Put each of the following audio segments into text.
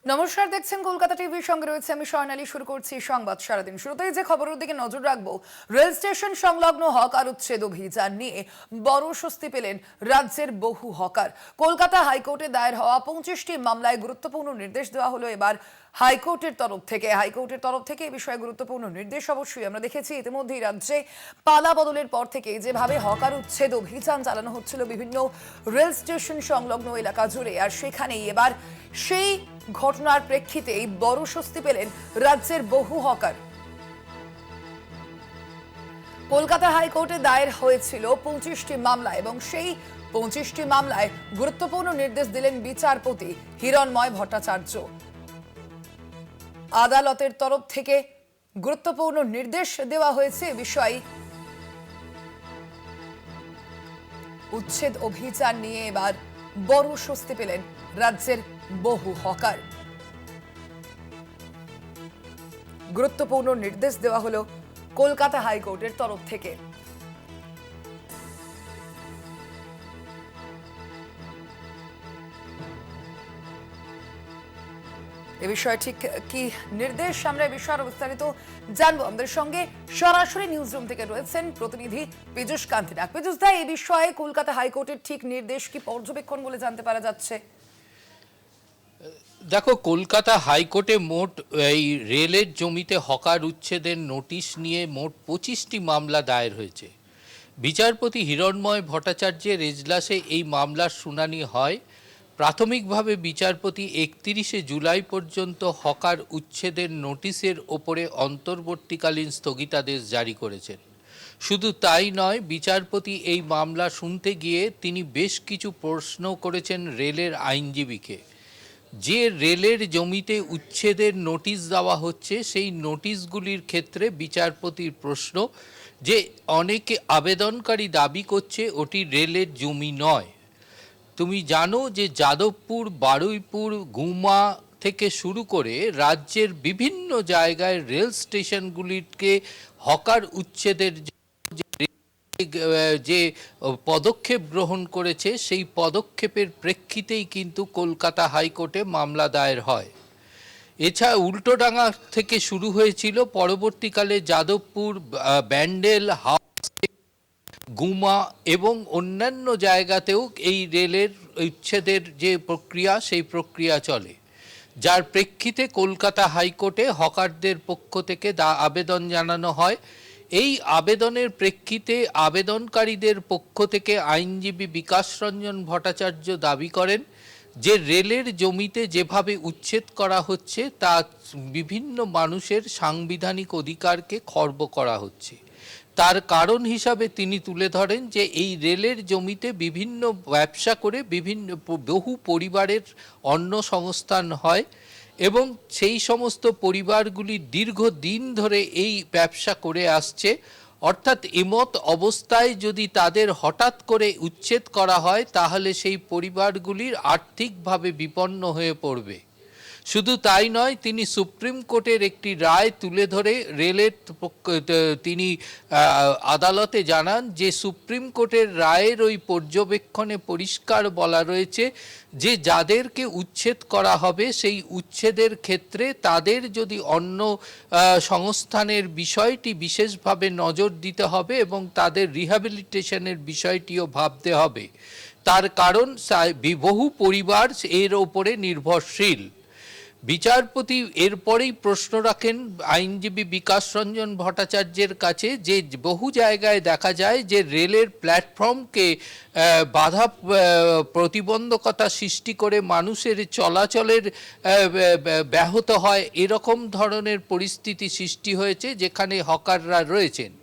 নমস্কার, দেখছেন কলকাতা টিভির সঙ্গে রয়েছে আমি স্বর্ণালী। শুরু করছি সংবাদ সারাদিন। শুরুতেই যে খবরের দিকে নজর রাখবো, রেল স্টেশন সংলগ্ন হকার উচ্ছেদ অভিযান নিয়ে বড় স্বস্তি পেলেন রাজ্যের বহু হকার। কলকাতা হাইকোর্টে দায়ের হওয়া 25টি মামলায় গুরুত্বপূর্ণ নির্দেশ দেওয়া হলো এবার হাইকোর্টের তরফ থেকে এই বিষয়ে গুরুত্বপূর্ণ নির্দেশ অবশ্যই আমরা দেখেছি ইতিমধ্যেই। রাজ্যে পালা বদলের পর থেকে যেভাবে হকার উচ্ছেদ অভিযান চালানো হচ্ছিল বিভিন্ন রেল স্টেশন সংলগ্ন এলাকা জুড়ে, আর সেখানেই এবার সেই ঘটনার প্রেক্ষিতেই বড় স্বস্তি পেলেন রাজ্যের বহু হকার। কলকাতা হাইকোর্টে দায়ের হয়েছিল 25টি মামলা এবং সেই 25টি মামলায় গুরুত্বপূর্ণ নির্দেশ দিলেন বিচারপতি হিরণময় ভট্টাচার্য। আদালতের তরফ থেকে গুরুত্বপূর্ণ নির্দেশ দেওয়া হয়েছে বিষয় উচ্ছেদ অভিযান নিয়ে এবার বড় স্বস্তি পেলেন রাজ্যের বহু হকার। গুরুত্বপূর্ণ নির্দেশ দেওয়া হলো কলকাতা হাইকোর্টের তরফ থেকে। এ বিষয়ে ঠিক কি নির্দেশ, আমরা এ বিষয়ে বিস্তারিত জানবো। আমাদের সঙ্গে সরাসরি নিউজ রুম থেকে রয়েছেন প্রতিনিধি পীযূষ কান্তি নাগ। পীযূষ দা, এই বিষয়ে কলকাতা হাইকোর্টের ঠিক নির্দেশ কি পর্যবেক্ষণ বলে জানতে পারা যাচ্ছে? দেখো, কলকাতা হাইকোর্টে মোট এই রেলের জমিতে হকার উচ্ছেদের নোটিশ নিয়ে মোট 25টি মামলা দায়ের হয়েছে। বিচারপতি হিরণময় ভট্টাচার্যের এজলাসে এই মামলার শুনানি হয়। প্রাথমিকভাবে বিচারপতি 31শে জুলাই পর্যন্ত হকার উচ্ছেদের নোটিশের ওপরে অন্তর্বর্তীকালীন স্থগিতাদেশ জারি করেছেন। শুধু তাই নয়, বিচারপতি এই মামলা শুনতে গিয়ে তিনি বেশ কিছু প্রশ্ন করেছেন রেলের আইনজীবীকে। যে রেলের জমিতে উচ্ছেদের নোটিশ দেওয়া হচ্ছে সেই নোটিশগুলির ক্ষেত্রে বিচারপতির প্রশ্ন যে অনেকে আবেদনকারী দাবি করছে ওটি রেলের জমি নয়। তুমি জানো যে যাদবপুর, বারুইপুর, গুমা থেকে শুরু করে রাজ্যের বিভিন্ন জায়গায় রেল স্টেশনগুলিকে হকার উচ্ছেদের যে পদক্ষেপ গ্রহণ করেছে সেই পদক্ষেপের প্রেক্ষিতেই কিন্তু কলকাতা হাইকোর্টে মামলা দায়ের হয়। এছাড়া উল্টোডাঙ্গা থেকে শুরু হয়েছিল, পরবর্তীকালে যাদবপুর, ব্যান্ডেল, গুমা এবং অন্যান্য জায়গাতেও এই রেলের উচ্ছেদের যে প্রক্রিয়া সেই প্রক্রিয়া চলে, যার প্রেক্ষিতে কলকাতা হাইকোর্টে হকারদের পক্ষ থেকে আবেদন জানানো হয়। এই আবেদনের প্রেক্ষিতে আবেদনকারীদের পক্ষ থেকে আইনজীবী বিকাশ রঞ্জন ভট্টাচার্য দাবি করেন যে রেলের জমিতে যেভাবে উচ্ছেদ করা হচ্ছে তা বিভিন্ন মানুষের সাংবিধানিক অধিকারকে খর্ব করা হচ্ছে। তার কারণ হিসাবে তিনি তুলে ধরেন যে এই রেলের জমিতে বিভিন্ন ব্যবসা করে বহু পরিবারের অন্ন সংস্থান হয় এবং সেই সমস্ত পরিবারগুলি দীর্ঘদিন ধরে এই ব্যবসা করে আসছে। অর্থাৎ এমত অবস্থায় যদি তাদের হঠাৎ করে উচ্ছেদ করা হয় তাহলে সেই পরিবারগুলির আর্থিকভাবে বিপন্ন হয়ে পড়বে। শুধু তাই নয়, তিনি সুপ্রিম কোর্টের একটি রায় তুলে ধরে রেলের তিনি আদালতে জানান যে সুপ্রিম কোর্টের রায়ের ওই পর্যবেক্ষণে পরিষ্কার বলা রয়েছে যে যাদেরকে উচ্ছেদ করা হবে সেই উচ্ছেদের ক্ষেত্রে তাদের যদি অন্য সংস্থানের বিষয়টি বিশেষভাবে নজর দিতে হবে এবং তাদের রিহ্যাবিলিটেশনের বিষয়টিও ভাবতে হবে। তার কারণ বহু পরিবার এর ওপরে নির্ভরশীল। বিচারপতি এরপরেই প্রশ্ন রাখেন আইনজীবী বিকাশ রঞ্জন ভট্টাচার্যের কাছে যে বহু জায়গায় দেখা যায় যে রেলের প্ল্যাটফর্মকে বাধা প্রতিবন্ধকতা সৃষ্টি করে মানুষের চলাচলের ব্যাহত হয়, এরকম ধরনের পরিস্থিতি সৃষ্টি হয়েছে যেখানে হকাররা রয়েছেন।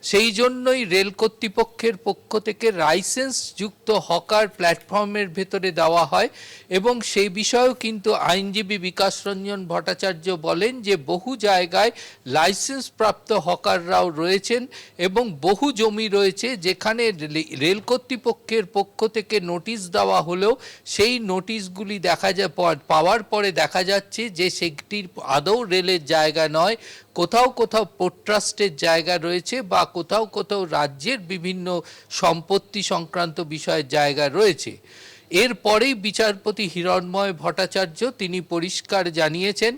সেই জন্যই রেল কর্তৃপক্ষের পক্ষ থেকে লাইসেন্স যুক্ত হকার প্ল্যাটফর্মের ভেতরে দেওয়া হয় এবং সেই বিষয়েও কিন্তু আইনজীবী বিকাশ রঞ্জন ভট্টাচার্য বলেন যে বহু জায়গায় লাইসেন্স প্রাপ্ত হকাররাও রয়েছেন এবং বহু জমি রয়েছে যেখানে রেল কর্তৃপক্ষের পক্ষ থেকে নোটিশ দেওয়া হলেও সেই নোটিশগুলি পাওয়ার পরে দেখা যাচ্ছে যে সেটির আদৌ রেলের জায়গা নয়, কোথাও কোথাও পোর্ট ট্রাস্টের জায়গা রয়েছে বা কোথাও কোথাও রাজ্যের বিভিন্ন সম্পত্তি সংক্রান্ত বিষয়ের জায়গা রয়েছে। এরপরেই বিচারপতি হিরণময় ভট্টাচার্য তিনি পরিষ্কার জানিয়েছেন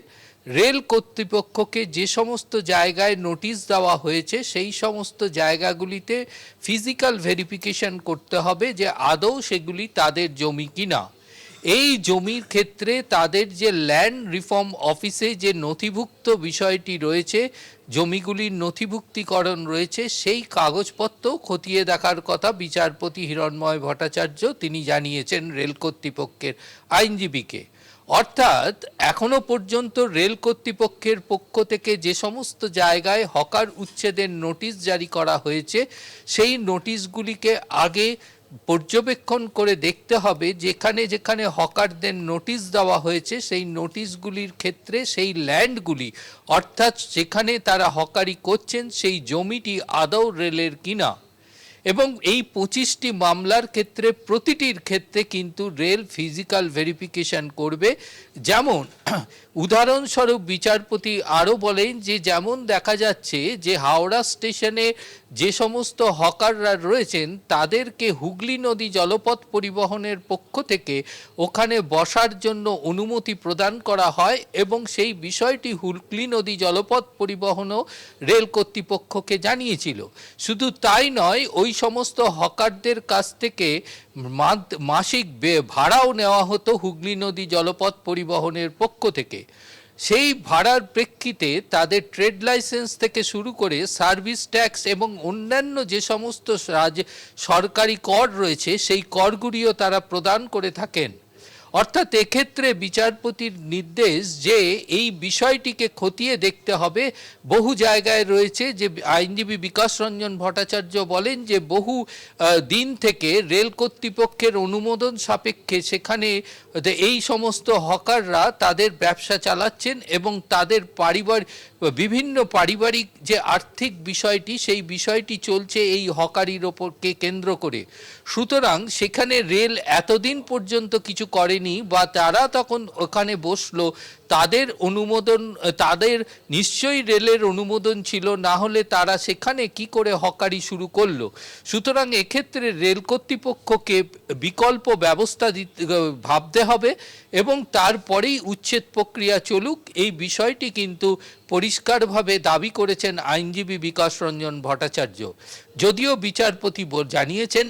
রেল কর্তৃপক্ষকে যে সমস্ত জায়গায় নোটিশ দেওয়া হয়েছে সেই সমস্ত জায়গাগুলিতে ফিজিক্যাল ভেরিফিকেশন করতে হবে যে আদৌ সেগুলি তাদের জমি কিনা। এই জমির ক্ষেত্রে তাদের যে ল্যান্ড রিফর্ম অফিসে যে নথিভুক্ত বিষয়টি রয়েছে, জমিগুলির নথিভুক্তিকরণ রয়েছে, সেই কাগজপত্র খতিয়ে দেখার কথা বিচারপতি হিরণময় ভট্টাচার্য তিনি জানিয়েছেন রেল কর্তৃপক্ষের আইনজীবীকে। অর্থাৎ এখনো পর্যন্ত রেল কর্তৃপক্ষের পক্ষ থেকে যে সমস্ত জায়গায় হকার উচ্ছেদের নোটিশ জারি করা হয়েছে সেই নোটিশগুলিকে আগে পর্যবেক্ষণ করে দেখতে হবে যেখানে যেখানে হকারদের নোটিশ দেওয়া হয়েছে সেই নোটিশগুলির ক্ষেত্রে সেই ল্যান্ডগুলি অর্থাৎ যেখানে তারা হকারি করছেন সেই জমিটি আদৌ রেলের কিনা। এবং এই 25টি মামলার ক্ষেত্রে প্রতিটির ক্ষেত্রে কিন্তু রেল ফিজিক্যাল ভেরিফিকেশন করবে। যেমন উদাহরণস্বরূপ বিচারপতি আরও বলেন যে যেমন দেখা যাচ্ছে যে হাওড়া স্টেশনে যে সমস্ত হকাররা রয়েছেন তাদেরকে হুগলি নদী জলপথ পরিবহনের পক্ষ থেকে ওখানে বসার জন্য অনুমতি প্রদান করা হয় এবং সেই বিষয়টি হুগলি নদী জলপথ পরিবহনও রেল কর্তৃপক্ষকে জানিয়েছিল। শুধু তাই নয়, ওই সমস্ত হকারদের কাছ থেকে মাসিক ভাড়াও নেওয়া হতো হুগলি নদী জলপথ পরিবহনের পক্ষ থেকে। সেই ভাড়ার প্রেক্ষিতে তাদের ট্রেড লাইসেন্স থেকে শুরু করে সার্ভিস ট্যাক্স এবং অন্যান্য যে সমস্ত সরকারি কর রয়েছে সেই করগুলিও তারা প্রদান করে থাকেন। অর্থাৎ এক্ষেত্রে বিচারপতির নির্দেশ যে এই বিষয়টিকে খতিয়ে দেখতে হবে। বহু জায়গায় রয়েছে যে আইনজীবী বিকাশ রঞ্জন ভট্টাচার্য বলেন যে বহু দিন থেকে রেল কর্তৃপক্ষের অনুমোদন সাপেক্ষে সেখানে এই সমস্ত হকাররা তাদের ব্যবসা চালাচ্ছেন এবং তাদের বিভিন্ন পারিবারিক যে আর্থিক বিষয়টি সেই বিষয়টি চলছে এই হকারির ওপরকে কেন্দ্র করে। সুতরাং সেখানে রেল এতদিন পর্যন্ত কিছু করেনি বা তারা তখন ওখানে বসলো, তাদের অনুমোদন, তাদের নিশ্চয়ই রেলের অনুমোদন ছিল, না হলে তারা সেখানে কি করে হকারি শুরু করলো। সুতরাং এক্ষেত্রে রেল কর্তৃপক্ষকে বিকল্প ব্যবস্থা ভাবতে হবে এবং তারপরেই উচ্ছেদ প্রক্রিয়া চলুক, এই বিষয়টি কিন্তু পরিষ্কারভাবে দাবি করেছেন আইনজীবী বিকাশ রঞ্জন ভট্টাচার্য। যদিও বিচারপতি জানিয়েছেন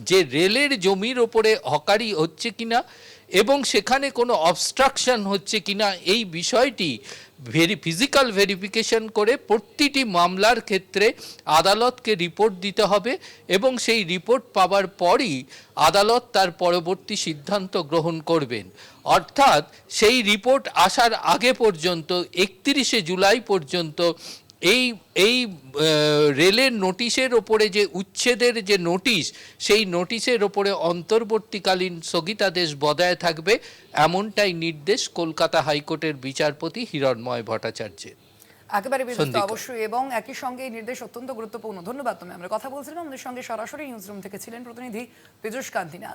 যে রেলের জমির ওপরে হকারি হচ্ছে কিনা এবং সেখানে কোনো অবস্ট্রাকশন হচ্ছে কিনা এই বিষয়টি ফিজিক্যাল ভেরিফিকেশন করে প্রতিটি মামলার ক্ষেত্রে আদালতকে রিপোর্ট দিতে হবে এবং সেই রিপোর্ট পাওয়ার পরই আদালত তার পরবর্তী সিদ্ধান্ত গ্রহণ করবেন। অর্থাৎ সেই রিপোর্ট আসার আগে পর্যন্ত 31শে জুলাই পর্যন্ত এই রেলের নোটিশের ওপরে যে উচ্ছেদের যে নোটিশ সেই নোটিশের ওপরে অন্তর্বর্তীকালীন স্থগিতাদেশ বজায় থাকবে, এমনটাই নির্দেশ কলকাতা হাইকোর্টের বিচারপতি হিরণময় ভট্টাচার্যের। একেবারে বিরক্ত অবশ্যই, এবং একই সঙ্গে এই নির্দেশ অত্যন্ত গুরুত্বপূর্ণ। ধন্যবাদ। তুমি আমরা কথা বলছিলাম, আমাদের সঙ্গে সরাসরি নিউজ রুম থেকে ছিলেন প্রতিনিধি পীযূষ কান্তি নাথ।